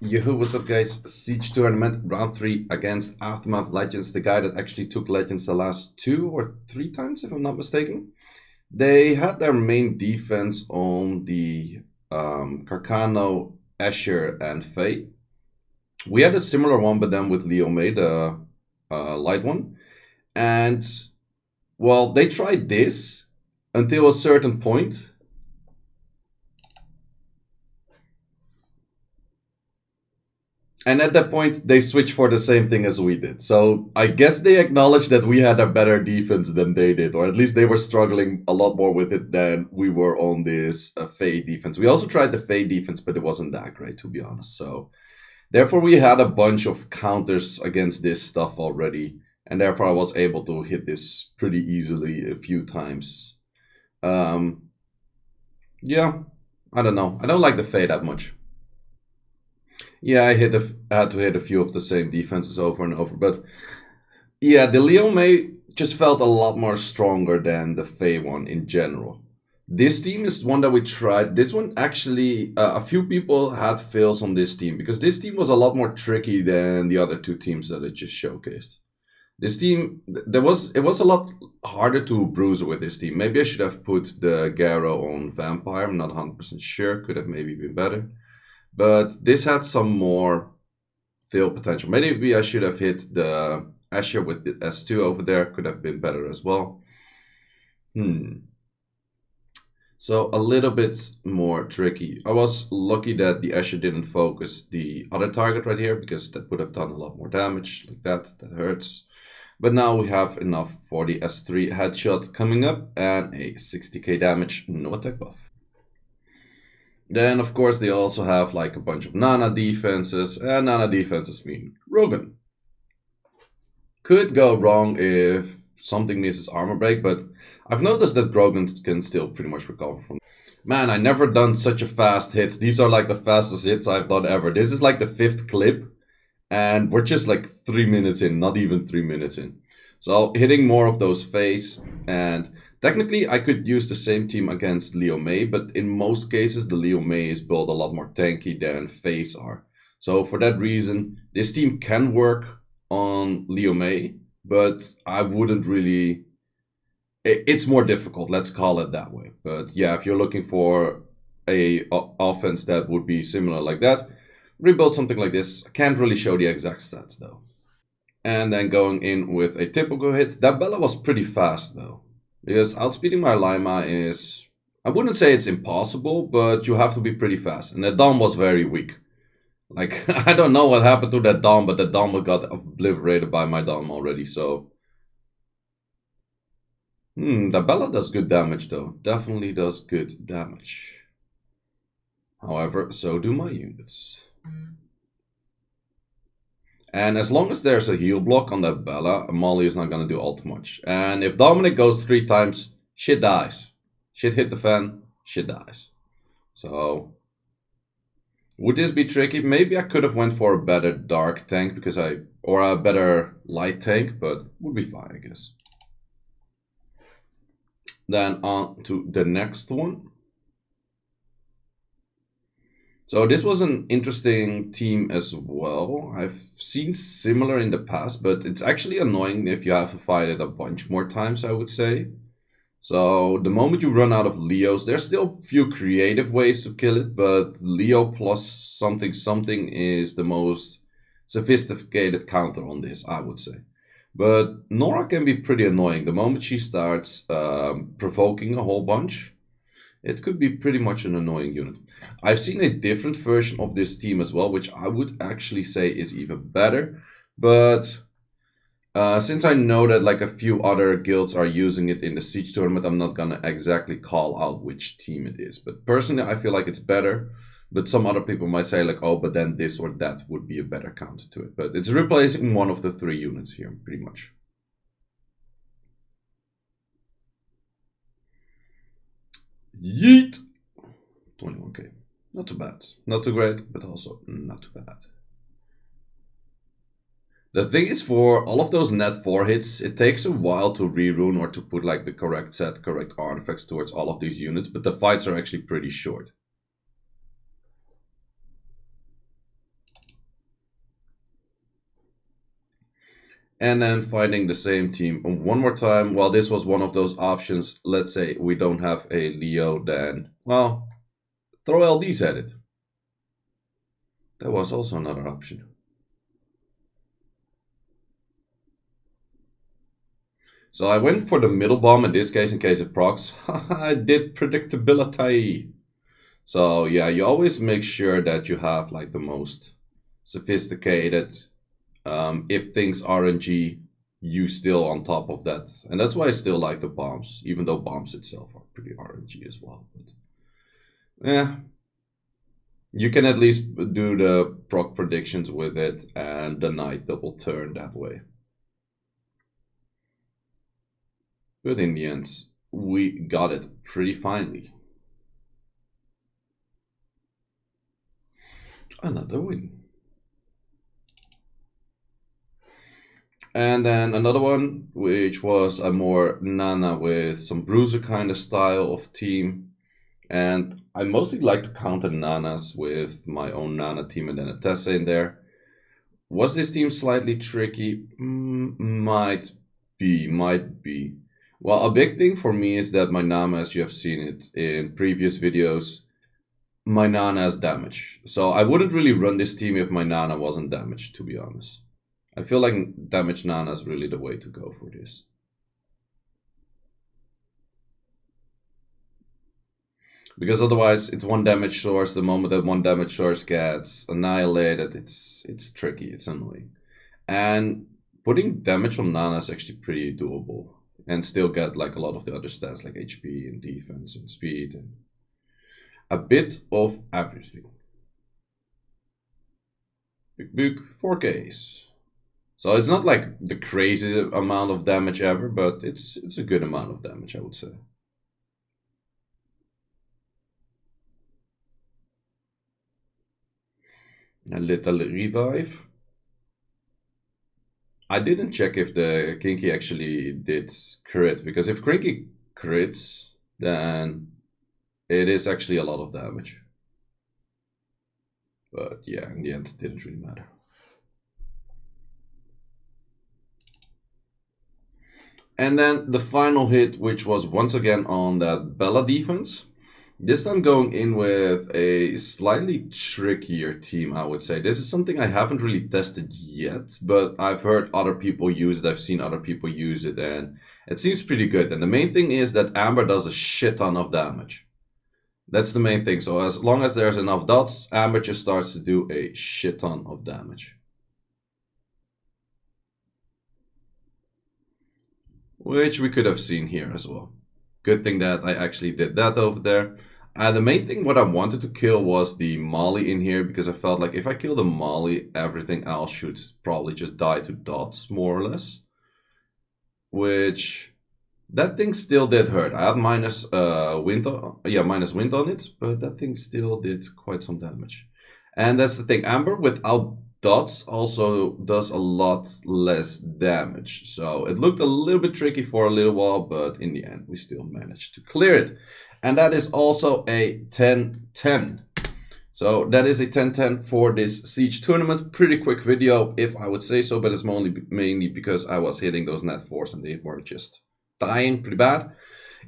Yoo-hoo, what's up guys? Siege Tournament Round 3 against Aftermath Legends, the guy that actually took Legends the last 2 or 3 times, if I'm not mistaken. They had their main defense on the Carcano, Asher, and Faye. We had a similar one, but then with Leo May, the light one. And, well, they tried this until a certain point. And at that point, they switched for the same thing as we did. So I guess they acknowledged that we had a better defense than they did, or at least they were struggling a lot more with it than we were on this Faye defense. We also tried the Faye defense, but it wasn't that great, to be honest. So therefore, we had a bunch of counters against this stuff already, and therefore I was able to hit this pretty easily a few times. Yeah, I don't know. I don't like the Faye that much. Yeah, I had to hit a few of the same defenses over and over, but yeah, the Leo May just felt a lot more stronger than the Faye one in general. This team is one that we tried. This one actually, a few people had fails on this team because this team was a lot more tricky than the other two teams that it just showcased. This team, it was a lot harder to bruise with this team. Maybe I should have put the Garo on Vampire. I'm not 100% sure. Could have maybe been better. But this had some more fail potential. Maybe I should have hit the Asher with the S2 over there. Could have been better as well. So a little bit more tricky. I was lucky that the Asher didn't focus the other target right here because that would have done a lot more damage like that. That hurts. But now we have enough for the S3 headshot coming up and a 60k damage, no attack buff. Then, of course, they also have like a bunch of Nana defenses, and Nana defenses mean Rogan. Could go wrong if something misses armor break, but I've noticed that Grogan can still pretty much recover from. Man, I never done such a fast hits. These are like the fastest hits I've done ever. This is like the 5th clip, and we're just like 3 minutes in, not even 3 minutes in. So hitting more of those face, and technically I could use the same team against Leo May, but in most cases the Leo May is built a lot more tanky than face are. So for that reason, this team can work on Leo May, but I wouldn't really. It's more difficult, let's call it that way. But yeah, if you're looking for a offense that would be similar like that, rebuild something like this. I can't really show the exact stats though. And then going in with a typical hit. That Bella was pretty fast though, because outspeeding my Lima is, I wouldn't say it's impossible, but you have to be pretty fast. And the Dom was very weak. Like, I don't know what happened to that Dom, but the Dom got obliterated by my Dom already, so. The Bella does good damage though. Definitely does good damage. However, so do my units. And as long as there's a heal block on that Bella, Molly is not going to do all too much. And if Dominic goes 3 times, shit dies. Shit hit the fan, shit dies. So, would this be tricky? Maybe I could have went for a better dark tank because or a better light tank, but would be fine, I guess. Then on to the next one. So this was an interesting team as well. I've seen similar in the past, but it's actually annoying if you have to fight it a bunch more times, I would say. So the moment you run out of Leos, there's still a few creative ways to kill it, but Leo plus something something is the most sophisticated counter on this, I would say. But Nora can be pretty annoying. The moment she starts provoking a whole bunch, it could be pretty much an annoying unit. I've seen a different version of this team as well, which I would actually say is even better. But since I know that like a few other guilds are using it in the Siege tournament, I'm not gonna exactly call out which team it is. But personally, I feel like it's better. But some other people might say like, oh, but then this or that would be a better counter to it. But it's replacing one of the 3 units here, pretty much. Yeet! 21k. Not too bad. Not too great, but also not too bad. The thing is, for all of those net 4 hits, it takes a while to rerune or to put like the correct set, correct artifacts towards all of these units, but the fights are actually pretty short. and then fighting the same team one more time. While this was one of those options, let's say we don't have a Leo, then, well, throw LDs at it. That was also another option. So I went for the middle bomb in this case in case it procs. I did predictability. So yeah, you always make sure that you have like the most sophisticated, if things RNG, you still on top of that. And that's why I still like the bombs, even though bombs itself are pretty RNG as well. But yeah, you can at least do the proc predictions with it and the night double turn that way. But in the end, we got it pretty finely. Another win. And then another one, which was a more Nana with some bruiser kind of style of team. And I mostly like to counter Nanas with my own Nana team and then a Tessa in there. Was this team slightly tricky? Might be. Well, a big thing for me is that my Nana, as you have seen it in previous videos, my Nana has damage. So I wouldn't really run this team if my Nana wasn't damaged, to be honest. I feel like damage Nana is really the way to go for this. Because otherwise it's one damage source. The moment that one damage source gets annihilated, it's tricky, it's annoying. And putting damage on Nana is actually pretty doable. And still get like a lot of the other stats like HP and defense and speed and a bit of everything. Big 4Ks. So it's not like the craziest amount of damage ever, but it's a good amount of damage, I would say. A little revive. I didn't check if the Kinky actually did crit, because if Kinky crits, then it is actually a lot of damage. But yeah, in the end, it didn't really matter. And then the final hit, which was once again on that Bella defense. This time going in with a slightly trickier team, I would say. This is something I haven't really tested yet, but I've heard other people use it. I've seen other people use it, and it seems pretty good. And the main thing is that Amber does a shit ton of damage. That's the main thing. So as long as there's enough dots, Amber just starts to do a shit ton of damage. Which we could have seen here as well. Good thing that I actually did that over there. The main thing what I wanted to kill was the Molly in here, because I felt like if I kill the Molly, everything else should probably just die to dots, more or less. Which, that thing still did hurt. I had minus wind on it, but that thing still did quite some damage. And that's the thing, Amber without dots also does a lot less damage. So it looked a little bit tricky for a little while, but in the end we still managed to clear it. And that is also a 10-10. So that is a 10-10 for this Siege tournament. Pretty quick video, if I would say so, but it's mainly because I was hitting those net 4s and they were just dying pretty bad.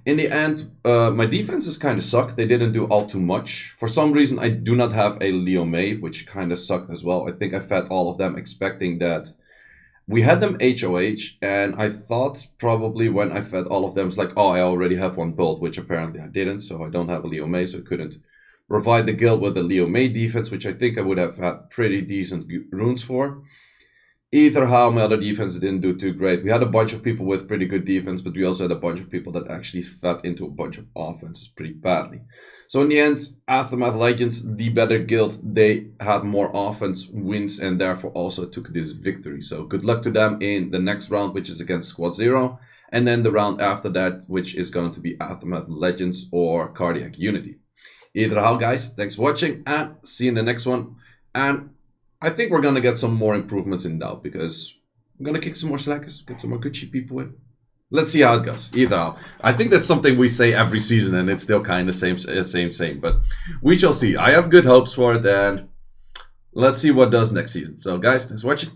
In the end, my defenses kind of sucked. They didn't do all too much. For some reason, I do not have a Leo May, which kind of sucked as well. I think I fed all of them expecting that we had them HOH, and I thought probably when I fed all of them, it's like, oh, I already have one build, which apparently I didn't, so I don't have a Leo May, so I couldn't provide the guild with a Leo May defense, which I think I would have had pretty decent runes for. Either how, my other defense didn't do too great. We had a bunch of people with pretty good defense, but we also had a bunch of people that actually fed into a bunch of offenses pretty badly. So in the end, Aftermath Legends, the better guild, they had more offense wins and therefore also took this victory. So good luck to them in the next round, which is against Squad 0. And then the round after that, which is going to be Aftermath Legends or Cardiac Unity. Either how, guys, thanks for watching and see you in the next one. And I think we're going to get some more improvements in now, because I'm going to kick some more slackers, get some more good cheap people in. Let's see how it goes. Either how. I think that's something we say every season, and it's still kind of same. But we shall see. I have good hopes for it, and let's see what does next season. So, guys, thanks for watching.